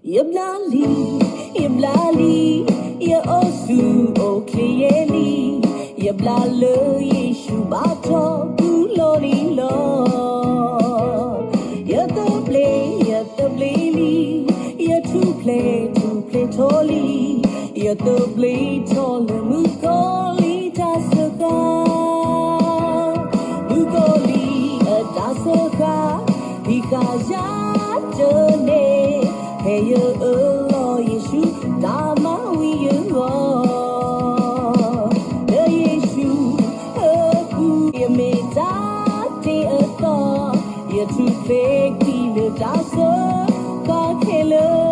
Yablali, yablali, ya osu o clearly, yablalo yeshu bato bulori lo. Ya the play, ya to play tolly, ya the play tall mukoli tasaka, mukoli a tasaka, because ya done. Hey, you, oh, Yeshu, Dama, we you are. The Yeshu, oh, you made that day a thought. You're too fake, we lived our soul, God, hello.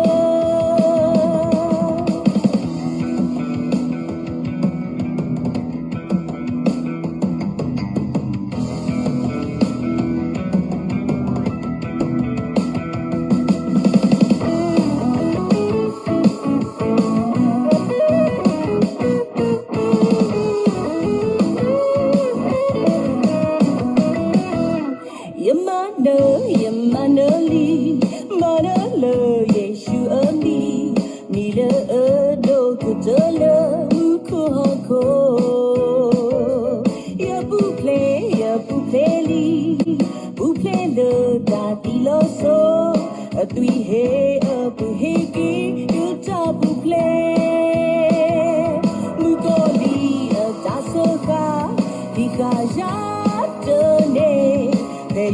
Yamanali, Manala, Yeshu Ami, Mila Ado Kutala, Mukuhoko. Ya Bupleli, Buplelo, Datiloso, a three hay, a Buhiki, Yuta Buple, Mugoli, a Tasoka, Dikaja, Done, Hey,